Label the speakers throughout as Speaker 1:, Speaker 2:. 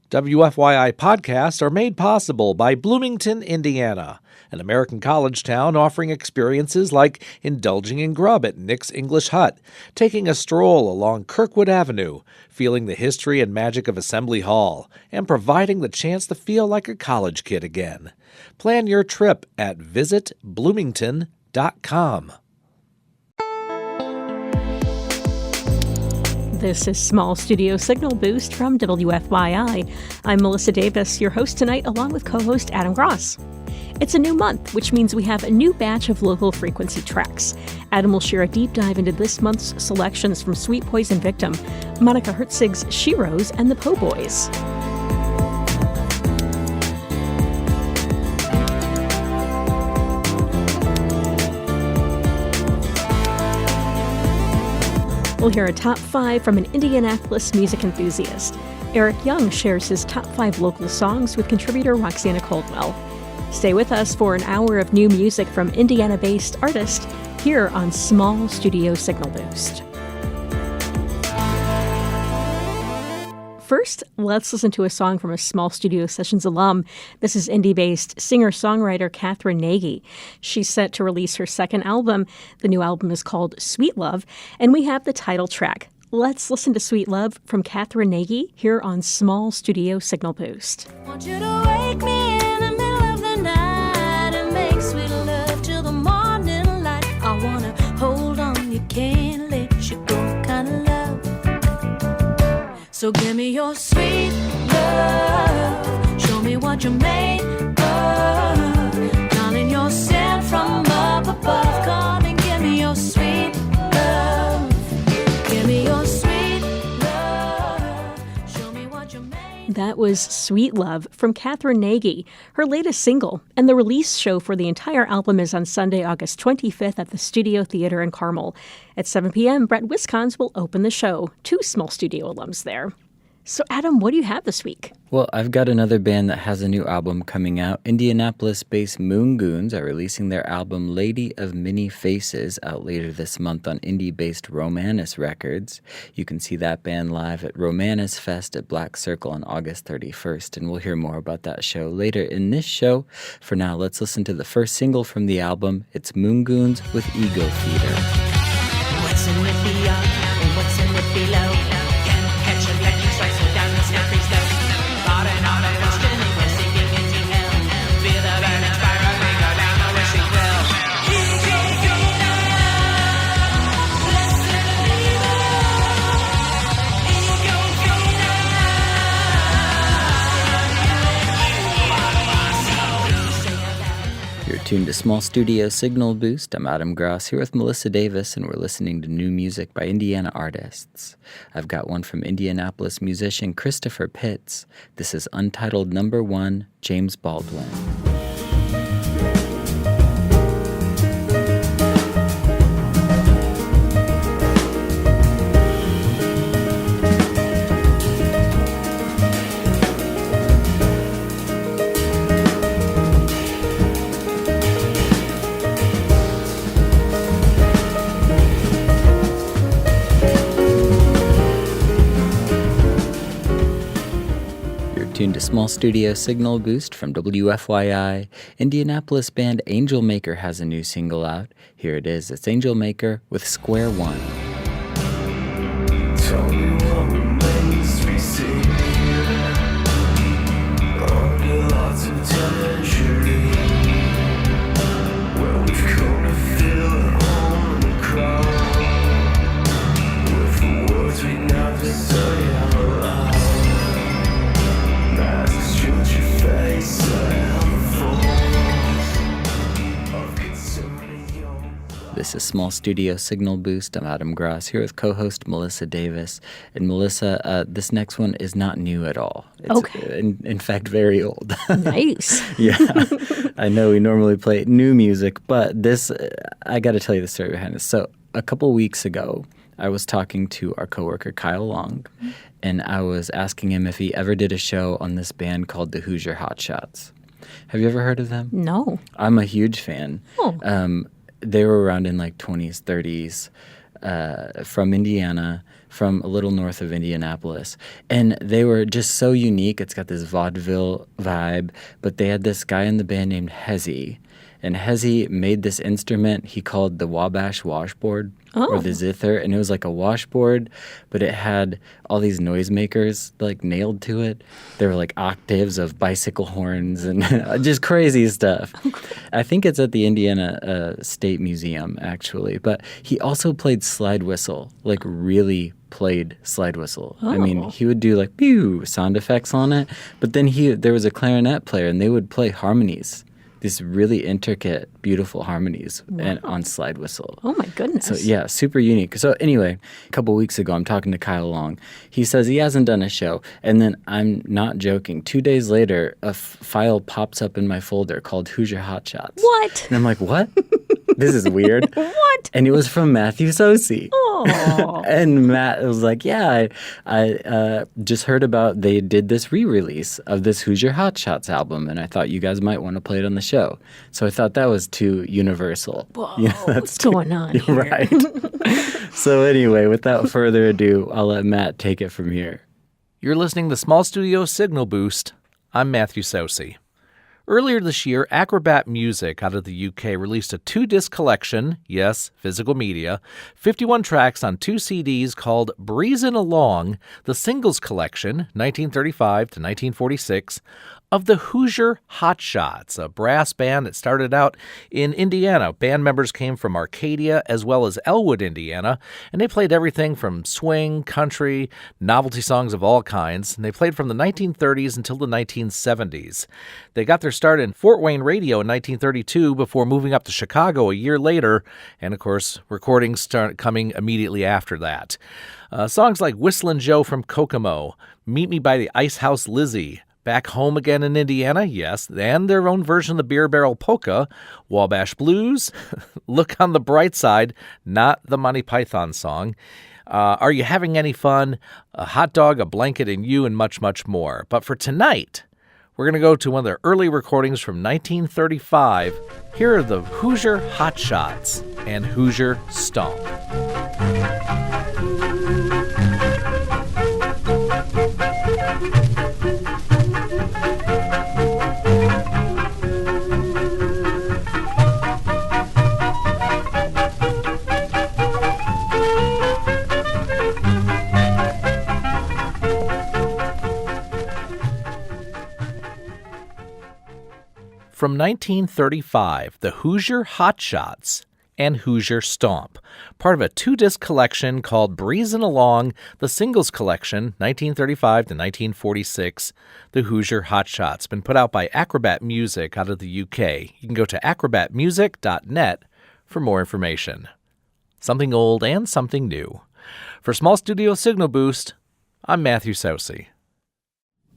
Speaker 1: WFYI podcasts are made possible by Bloomington, Indiana, an American college town offering experiences like indulging in grub at Nick's English Hut, taking a stroll along Kirkwood Avenue, feeling the history and magic of Assembly Hall, and providing the chance to feel like a college kid again. Plan your trip at visitbloomington.com.
Speaker 2: This is Small Studio Signal Boost from WFYI. I'm Melissa Davis, your host tonight, along with co-host Adam Gross. It's a new month, which means we have a new batch of local frequency tracks. Adam will share a deep dive into this month's selections from Sweet Poison Victim, Monica Herzig's She Rose, and the Po' Boys. We'll hear a top 5 from an Indianapolis music enthusiast. Eric Young shares his top 5 local songs with contributor Roxana Coldwell. Stay with us for an hour of new music from Indiana-based artists here on Small Studio Signal Boost. First, let's listen to a song from a Small Studio Sessions alum. This is indie-based singer-songwriter Katherine Nagy. She's set to release her second album. The new album is called Sweet Love, and we have the title track. Let's listen to Sweet Love from Katherine Nagy here on Small Studio Signal Boost.
Speaker 3: Want you to wake me in the middle of the night and make sweet love till the morning light. I wanna hold on, you can't let you go kind of love. So give me your sweet love, show me what you're made of. Darling, you're sent from up above. Come and give me your sweet love. Give me your sweet love, show me what you're made of.
Speaker 2: That was Sweet Love from Katherine Nagy, her latest single, and the release show for the entire album is on Sunday, August 25th at the Studio Theater in Carmel. At 7 p.m., Brett Wiscons will open the show. 2 Small Studio alums there. So, Adam, what do you have this week?
Speaker 4: Well, I've got another band that has a new album coming out. Indianapolis-based Moon Goons are releasing their album Lady of Many Faces out later this month on indie-based Romanus Records. You can see that band live at Romanus Fest at Black Circle on August 31st, and we'll hear more about that show later in this show. For now, let's listen to the first single from the album. It's Moon Goons with Ego Feeder.
Speaker 5: What's in it beyond and what's in it below? Can't catch a lightning strike so down the snapping slow. Thought and all the questioning, we're sinking into hell. Feel the burning spiral, we go down the wishing well. Ego feeder, blessed believer. Ego feeder,
Speaker 4: You're tuned to Small Studio Signal Boost. I'm Adam Gross here with Melissa Davis, and we're listening to new music by Indiana artists. I've got one from Indianapolis musician Christopher Pitts. This is Untitled Number 1, James Baldwin. Tuned to Small Studio Signal Boost from WFYI. Indianapolis band Angel Maker has a new single out. Here it is. It's Angel Maker with Square One.
Speaker 6: Tell me what remains to be seen. Under lots of tangerine, where we've come to feel at home in the crowd, with the words we never say out loud. Masks shield your face, I am full of concerning your.
Speaker 4: This is Small Studio Signal Boost. I'm Adam Gross here with co-host Melissa Davis. And Melissa, this next one is not new at all. It's,
Speaker 2: Okay.
Speaker 4: in fact, very old.
Speaker 2: Nice.
Speaker 4: Yeah. I know we normally play new music, but this, I got to tell you the story behind this. So a couple weeks ago, I was talking to our coworker Kyle Long, and I was asking him if he ever did a show on this band called the Hoosier Hotshots. Have you ever heard of them?
Speaker 2: No.
Speaker 4: I'm a huge fan.
Speaker 2: Oh.
Speaker 4: They were around in like 20s, 30s. from Indiana, from a little north of Indianapolis. And they were just so unique. It's got this vaudeville vibe, but they had this guy in the band named Hezzy. And Hezzy made this instrument he called the Wabash washboard or the zither. And it was like a washboard, but it had all these noisemakers like nailed to it. There were like octaves of bicycle horns and just crazy stuff. I think it's at the Indiana State Museum, actually. But he also played slide whistle, like really played slide whistle. I mean, he would do like pew sound effects on it. But then there was a clarinet player, and they would play harmonies. These really intricate, beautiful harmonies on slide whistle.
Speaker 2: Oh, my goodness.
Speaker 4: So, yeah, super unique. So, anyway, a couple weeks ago, I'm talking to Kyle Long. He says he hasn't done a show. And then I'm not joking. 2 days later, a file pops up in my folder called Hoosier Hotshots.
Speaker 2: What?
Speaker 4: And I'm like, what? This is weird.
Speaker 2: What?
Speaker 4: And it was from Matthew Sosi.
Speaker 2: Oh.
Speaker 4: And Matt was like, yeah, I just heard about they did this re-release of this Hoosier Hotshots album, and I thought you guys might want to play it on the show. So I thought that was too universal.
Speaker 2: Whoa,
Speaker 4: What's
Speaker 2: going on here?
Speaker 4: Right. So anyway, without further ado, I'll let Matt take it from here.
Speaker 1: You're listening to Small Studio Signal Boost. I'm Matthew Sosi. Earlier this year, Acrobat Music out of the UK released a 2-disc collection, yes, physical media, 51 tracks on 2 CDs called Breezin' Along, the Singles Collection, 1935 to 1946, of the Hoosier Hotshots, a brass band that started out in Indiana. Band members came from Arcadia as well as Elwood, Indiana, and they played everything from swing, country, novelty songs of all kinds, and they played from the 1930s until the 1970s. They got their start in Fort Wayne radio in 1932 before moving up to Chicago a year later, and of course, recordings started coming immediately after that. Songs like Whistlin' Joe from Kokomo, Meet Me by the Ice House Lizzie, Back Home Again in Indiana, yes, and their own version of the Beer Barrel Polka, Wabash Blues, Look on the Bright Side, not the Monty Python song, Are You Having Any Fun, A Hot Dog, A Blanket, and You, and much, much more. But for tonight, we're going to go to one of their early recordings from 1935. Here are the Hoosier Hotshots and Hoosier Stomp. From 1935, the Hoosier Hotshots and Hoosier Stomp, part of a 2-disc collection called Breezin' Along, the Singles Collection, 1935 to 1946, the Hoosier Hotshots, been put out by Acrobat Music out of the UK. You can go to acrobatmusic.net for more information. Something old and something new. For Small Studio Signal Boost, I'm Matthew Sosi.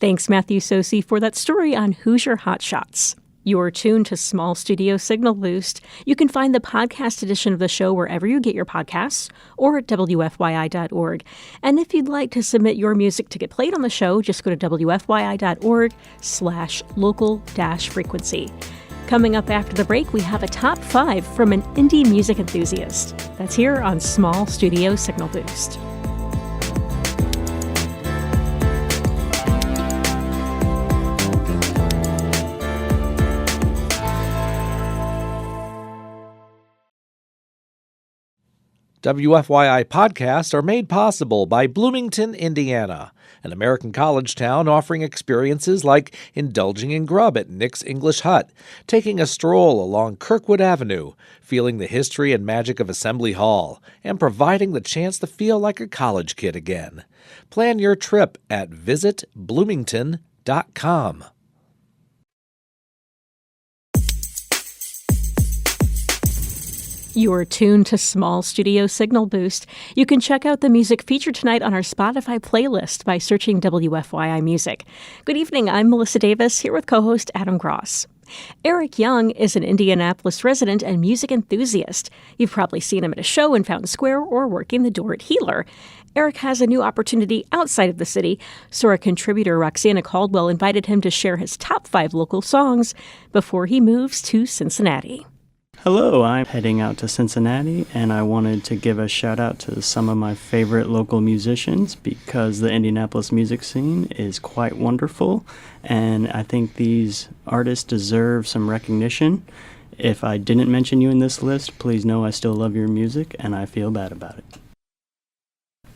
Speaker 2: Thanks, Matthew Sosi, for that story on Hoosier Hotshots. You're tuned to Small Studio Signal Boost. You can find the podcast edition of the show wherever you get your podcasts or at WFYI.org. And if you'd like to submit your music to get played on the show, just go to WFYI.org/local-frequency. Coming up after the break, we have a top 5 from an indie music enthusiast. That's here on Small Studio Signal Boost.
Speaker 1: WFYI podcasts are made possible by Bloomington, Indiana, an American college town offering experiences like indulging in grub at Nick's English Hut, taking a stroll along Kirkwood Avenue, feeling the history and magic of Assembly Hall, and providing the chance to feel like a college kid again. Plan your trip at visitbloomington.com.
Speaker 2: You're tuned to Small Studio Signal Boost. You can check out the music featured tonight on our Spotify playlist by searching WFYI Music. Good evening, I'm Melissa Davis, here with co-host Adam Gross. Eric Young is an Indianapolis resident and music enthusiast. You've probably seen him at a show in Fountain Square or working the door at Healer. Eric has a new opportunity outside of the city, so our contributor Roxana Caldwell invited him to share his top 5 local songs before he moves to Cincinnati.
Speaker 7: Hello, I'm heading out to Cincinnati, and I wanted to give a shout out to some of my favorite local musicians because the Indianapolis music scene is quite wonderful, and I think these artists deserve some recognition. If I didn't mention you in this list, please know I still love your music, and I feel bad about it.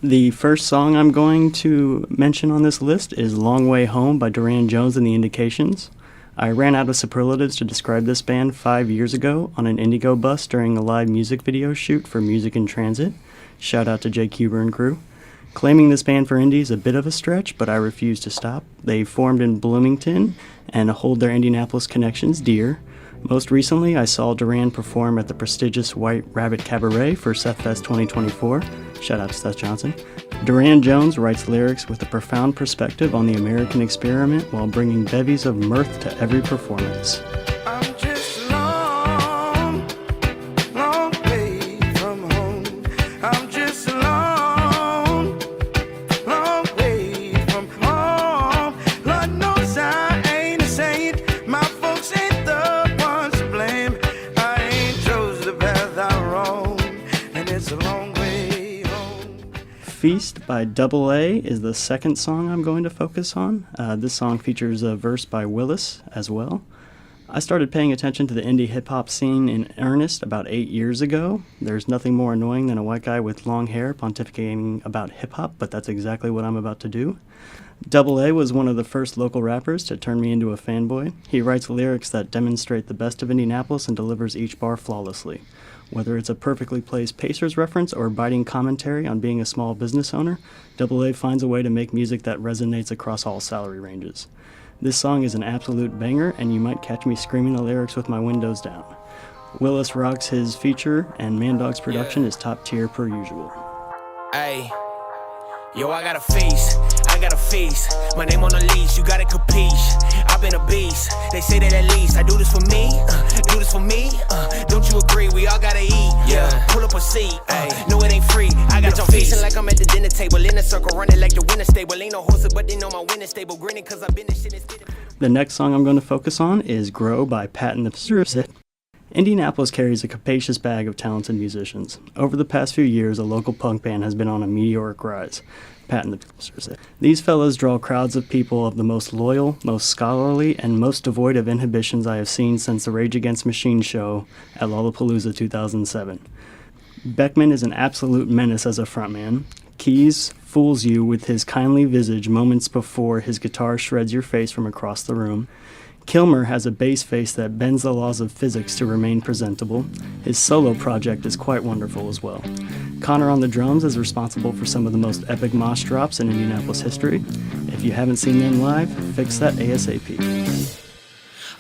Speaker 7: The first song I'm going to mention on this list is Long Way Home by Duran Jones and the Indications. I ran out of superlatives to describe this band 5 years ago on an Indigo bus during a live music video shoot for Music in Transit. Shout out to Jake Huber and crew. Claiming this band for indie is a bit of a stretch, but I refuse to stop. They formed in Bloomington and hold their Indianapolis connections dear. Most recently, I saw Duran perform at the prestigious White Rabbit Cabaret for Sethfest 2024. Shout out to Seth Johnson. Duran Jones writes lyrics with a profound perspective on the American experiment while bringing bevies of mirth to every performance.
Speaker 6: I'm just a long, long way from home. I'm just a long, long way from home. Lord knows I ain't a saint. My folks ain't the ones to blame. I ain't chose the path I roam, and it's a long way home.
Speaker 7: Feast by Double A is the second song I'm going to focus on. This song features a verse by Willis as well. I started paying attention to the indie hip-hop scene in earnest about 8 years ago. There's nothing more annoying than a white guy with long hair pontificating about hip-hop, but that's exactly what I'm about to do. Double A was one of the first local rappers to turn me into a fanboy. He writes lyrics that demonstrate the best of Indianapolis and delivers each bar flawlessly. Whether it's a perfectly placed Pacers reference or biting commentary on being a small business owner, Double A finds a way to make music that resonates across all salary ranges. This song is an absolute banger, and you might catch me screaming the lyrics with my windows down. Willis rocks his feature, and Mandog's production is top tier per usual.
Speaker 8: Hey, yo, I got a face, I got a face. My name on the leash, you gotta capiche. I've been a beast, they say that at least I do this for me, do this for me. Don't you agree? We all gotta eat. Yeah, pull up a seat. No, it ain't free. I got a feasting like I'm at the dinner table in a circle, running like the winner stable. Ain't no horse, but they know my winner stable. Grinning 'cause I've been this shit instead of.
Speaker 7: The next song I'm going to focus on is Grow by Pat and the Pursuit. Indianapolis carries a capacious bag of talented musicians. Over the past few years, a local punk band has been on a meteoric rise. Pat and the Pursuit. These fellas draw crowds of people of the most loyal, most scholarly, and most devoid of inhibitions I have seen since the Rage Against Machine show at Lollapalooza 2007. Beckman is an absolute menace as a frontman. Keys fools you with his kindly visage moments before his guitar shreds your face from across the room. Kilmer has a bass face that bends the laws of physics to remain presentable. His solo project is quite wonderful as well. Connor on the drums is responsible for some of the most epic mosh drops in Indianapolis history. If you haven't seen them live, fix that ASAP.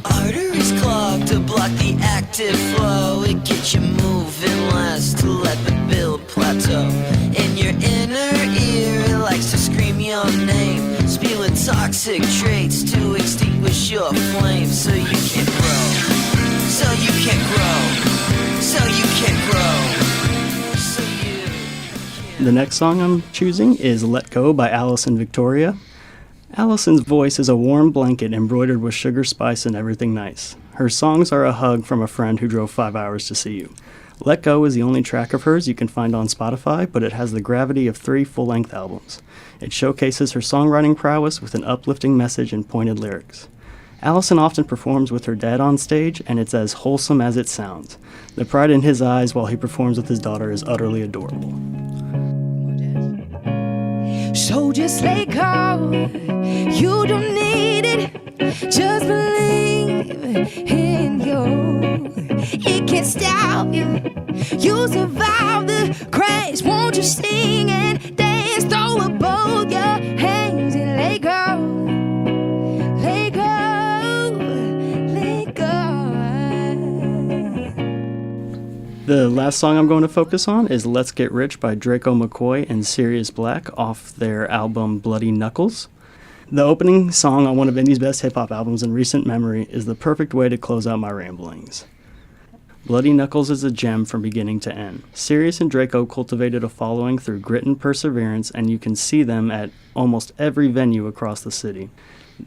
Speaker 9: Arteries clogged to block the active flow. It gets you moving less to let the build plateau. In your inner ear, it likes to scream your name, spewing toxic traits to extinguish your flame. So you can't grow, so you can't grow, so you can't grow, so you can't.
Speaker 7: The next song I'm choosing is Let Go by Allison Victoria. Allison's voice is a warm blanket embroidered with sugar, spice, and everything nice. Her songs are a hug from a friend who drove 5 hours to see you. Let Go is the only track of hers you can find on Spotify, but it has the gravity of 3 full-length albums. It showcases her songwriting prowess with an uplifting message and pointed lyrics. Allison often performs with her dad on stage, and it's as wholesome as it sounds. The pride in his eyes while he performs with his daughter is utterly adorable.
Speaker 3: So just let go. You don't need it. Just believe in you. It can't stop you. You survive the crash. Won't you sing and dance? Throw up both your hands and let go. Let go. Let go.
Speaker 7: The last song I'm going to focus on is Let's Get Rich by Draco McCoy and Sirius Black off their album Bloody Knuckles. The opening song on one of Indie's best hip-hop albums in recent memory is the perfect way to close out my ramblings. Bloody Knuckles is a gem from beginning to end. Sirius and Draco cultivated a following through grit and perseverance, and you can see them at almost every venue across the city.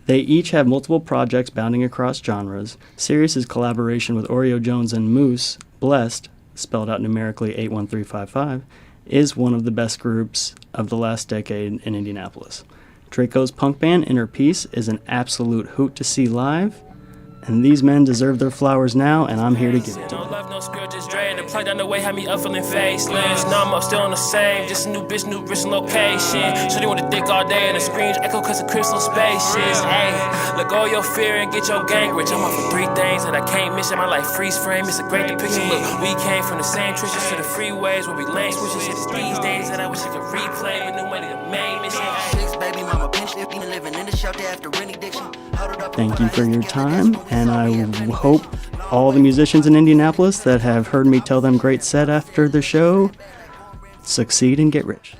Speaker 7: They each have multiple projects bounding across genres. Sirius's collaboration with Oreo Jones and Moose Blessed, spelled out numerically 81355, is one of the best groups of the last decade in Indianapolis. Draco's punk band, Inner Peace, is an absolute hoot to see live, and these men deserve their flowers now, and I'm here to give it to
Speaker 10: No
Speaker 7: them.
Speaker 10: love, no skirt, just drain. The plug down the way had me up feeling faceless. Now I'm up still on the same. Just a new bitch, new wrist and location. So they want to dick all day and the screens echo cause of crystal spaces. Hey, let go your fear and get your gang rich. I'm off for 3 things that I can't miss in my life. Freeze frame, it's a great depiction. Look, we came from the same trenches to the freeways where we lane switches. It's these days that I wish I could replay with new money to main mission.
Speaker 9: Six baby mama pinch it, even living in the shelter after any addiction.
Speaker 7: Thank you for your time, and I hope all the musicians in Indianapolis that have heard me tell them great set after the show succeed and get rich.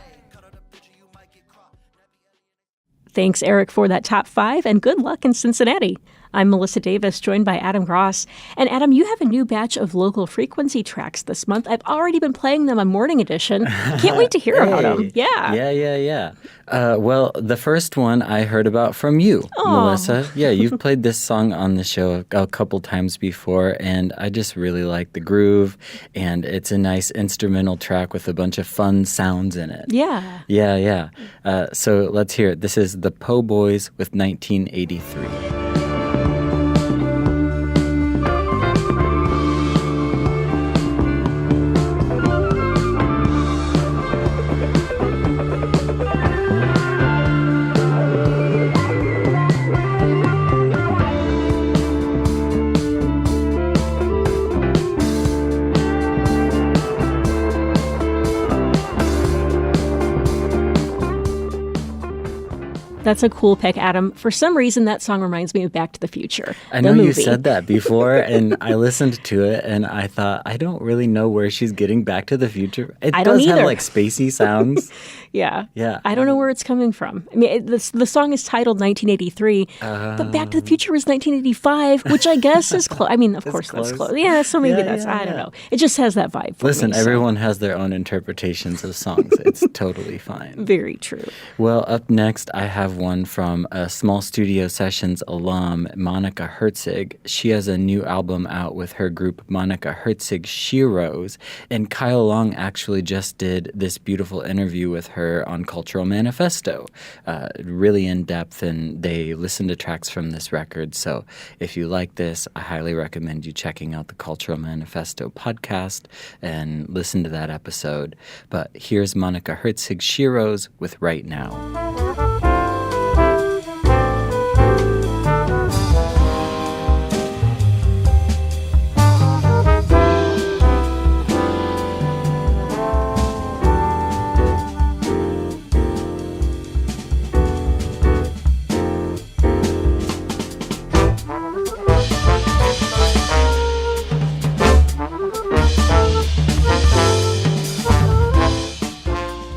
Speaker 2: Thanks, Eric, for that top 5, and good luck in Cincinnati. I'm Melissa Davis, joined by Adam Gross. And Adam, you have a new batch of local frequency tracks this month. I've already been playing them on Morning Edition. Can't wait to hear about them. Yeah.
Speaker 4: Yeah. Well, the first one I heard about from you, Melissa. Yeah, you've played this song on the show a couple times before, and I just really like the groove, and it's a nice instrumental track with a bunch of fun sounds in it.
Speaker 2: Yeah.
Speaker 4: Yeah. So let's hear it. This is the Po' Boys with 1983.
Speaker 2: That's a cool pick, Adam. For some reason, that song reminds me of Back to the Future.
Speaker 4: I know you said that before, and I listened to it, and I thought, I don't really know where she's getting Back to the Future. It
Speaker 2: I don't
Speaker 4: does
Speaker 2: either.
Speaker 4: have like spacey sounds.
Speaker 2: Yeah.
Speaker 4: Yeah.
Speaker 2: I don't know where it's coming from. I mean, the song is titled 1983, but Back to the Future was 1985, which I guess is close. I mean, of course, that's close. Yeah, so maybe I don't know. It just has that vibe for
Speaker 4: Listen,
Speaker 2: me. so-
Speaker 4: everyone has their own interpretations of songs. It's totally fine.
Speaker 2: Very true.
Speaker 4: Well, up next, I have one from a Small Studio Sessions alum, Monica Herzig. She has a new album out with her group, Monica Herzig Sheroes, and Kyle Long actually just did this beautiful interview with her on Cultural Manifesto. Really in-depth, and they listened to tracks from this record. So if you like this, I highly recommend you checking out the Cultural Manifesto podcast and listen to that episode. But here's Monica Herzig Sheroes with Right Now.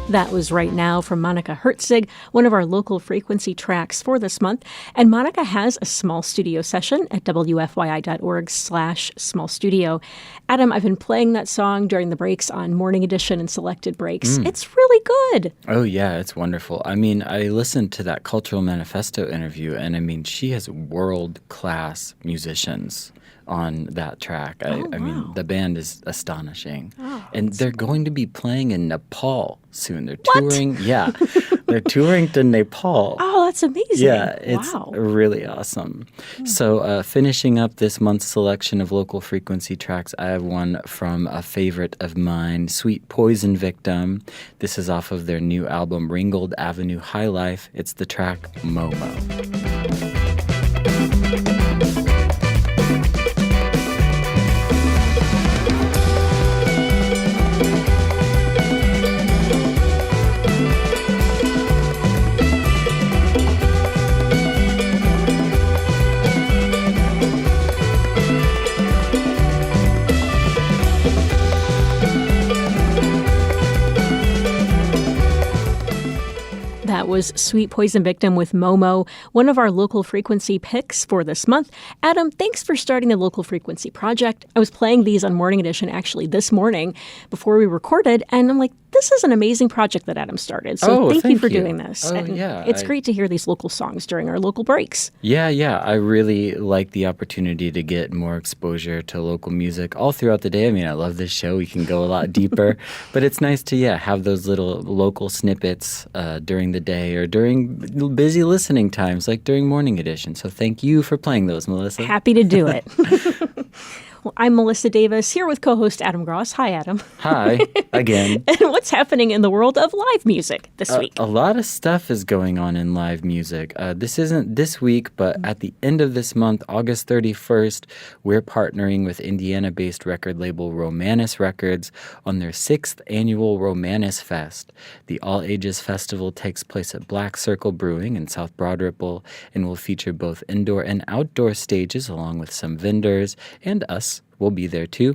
Speaker 2: That was Right Now from Monica Herzig, one of our local frequency tracks for this month. And Monica has a small studio session at WFYI.org/small studio. Adam, I've been playing that song during the breaks on Morning Edition and selected breaks. It's really good.
Speaker 4: Oh, yeah, it's wonderful. I mean, I listened to that Cultural Manifesto interview, and I mean, she has world-class musicians on that track. I mean, the band is astonishing. And they're going to be playing in Nepal soon. They're touring. Yeah, they're touring to Nepal.
Speaker 2: Oh, that's amazing.
Speaker 4: Yeah, it's really awesome. So finishing up this month's selection of local frequency tracks, I have one from a favorite of mine, Sweet Poison Victim. This is off of their new album, Ringgold Avenue High Life. It's the track Momo.
Speaker 2: That was Sweet Poison Victim with Momo, one of our local frequency picks for this month. Adam, thanks for starting the Local Frequency Project. I was playing these on Morning Edition actually this morning before we recorded, and I'm like, this is an amazing project that Adam started. So thank you for doing this.
Speaker 4: Oh,
Speaker 2: and
Speaker 4: yeah.
Speaker 2: It's great to hear these local songs during our local breaks.
Speaker 4: Yeah. I really like the opportunity to get more exposure to local music all throughout the day. I mean, I love this show. We can go a lot deeper, but it's nice to, have those little local snippets during the day or during busy listening times, like during Morning Edition. So thank you for playing those, Melissa.
Speaker 2: Happy to do it. Well, I'm Melissa Davis, here with co-host Adam Gross. Hi, Adam.
Speaker 4: Hi, again.
Speaker 2: And what's happening in the world of live music this week?
Speaker 4: A lot of stuff is going on in live music. This isn't this week, but at the end of this month, August 31st, we're partnering with Indiana-based record label Romanus Records on their 6th annual Romanus Fest. The all-ages festival takes place at Black Circle Brewing in South Broad Ripple and will feature both indoor and outdoor stages along with some vendors and us. We'll be there too.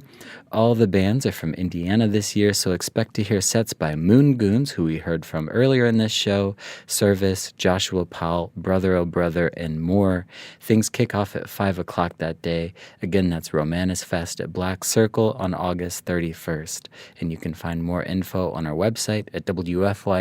Speaker 4: All the bands are from Indiana this year, so expect to hear sets by Moon Goons, who we heard from earlier in this show, Service, Joshua Powell, Brother Oh Brother, and more. Things kick off at 5 o'clock that day. Again, that's Romanus Fest at Black Circle on August 31st. And you can find more info on our website at wfyi.org/live.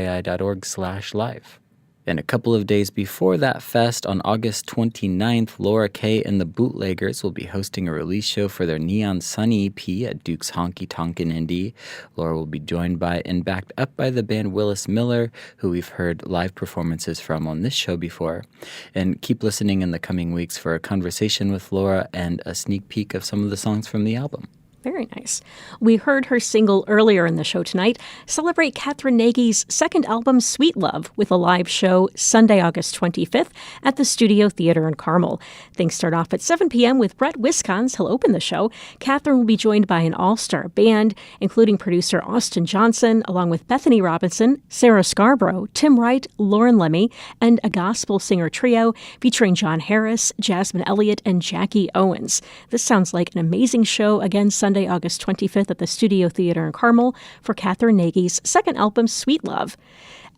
Speaker 4: And a couple of days before that fest, on August 29th, Laura Kay and the Bootleggers will be hosting a release show for their Neon Sunny EP at Duke's Honky Tonk in Indy. Laura will be joined by and backed up by the band Willis Miller, who we've heard live performances from on this show before. And keep listening in the coming weeks for a conversation with Laura and a sneak peek of some of the songs from the album.
Speaker 2: Very nice. We heard her single earlier in the show tonight. Celebrate Katherine Nagy's second album, Sweet Love, with a live show Sunday, August 25th at the Studio Theater in Carmel. Things start off at 7 p.m. with Brett Wiscons. He'll open the show. Katherine will be joined by an all-star band, including producer Austin Johnson, along with Bethany Robinson, Sarah Scarborough, Tim Wright, Lauren Lemmy, and a gospel singer trio featuring John Harris, Jasmine Elliott, and Jackie Owens. This sounds like an amazing show. Again, Sunday, August 25th at the Studio Theater in Carmel for Katherine Nagy's second album, Sweet Love.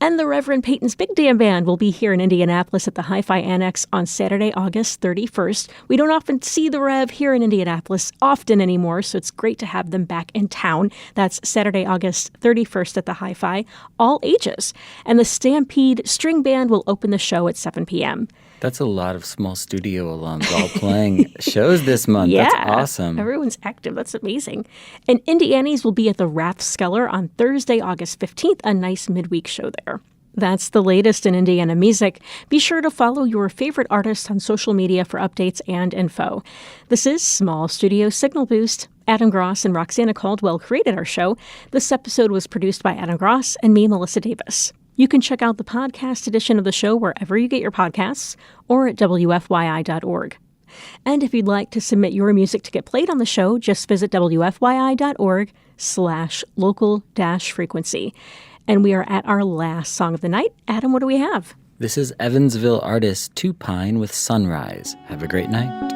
Speaker 2: And the Reverend Peyton's Big Damn Band will be here in Indianapolis at the Hi-Fi Annex on Saturday, August 31st. We don't often see the Rev here in Indianapolis often anymore, so it's great to have them back in town. That's Saturday, August 31st at the Hi-Fi, all ages. And the Stampede String Band will open the show at 7 p.m.
Speaker 4: That's a lot of small studio alums all playing shows this month.
Speaker 2: Yeah,
Speaker 4: that's awesome.
Speaker 2: Everyone's active. That's amazing. And Indianies will be at the Rathskeller on Thursday, August 15th, a nice midweek show there. That's the latest in Indiana music. Be sure to follow your favorite artists on social media for updates and info. This is Small Studio Signal Boost. Adam Gross and Roxana Caldwell created our show. This episode was produced by Adam Gross and me, Melissa Davis. You can check out the podcast edition of the show wherever you get your podcasts or at WFYI.org. And if you'd like to submit your music to get played on the show, just visit WFYI.org/local-frequency. And we are at our last song of the night. Adam, what do we have?
Speaker 4: This is Evansville artist Two Pine with Sunrise. Have a great night.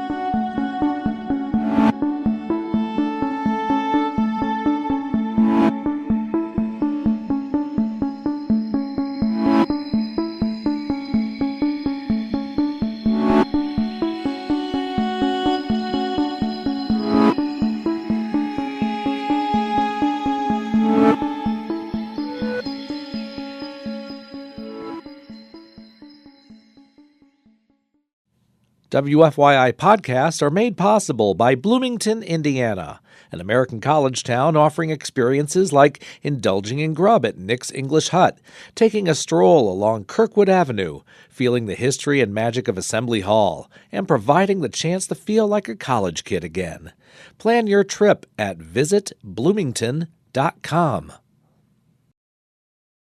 Speaker 1: WFYI podcasts are made possible by Bloomington, Indiana, an American college town offering experiences like indulging in grub at Nick's English Hut, taking a stroll along Kirkwood Avenue, feeling the history and magic of Assembly Hall, and providing the chance to feel like a college kid again. Plan your trip at visitbloomington.com.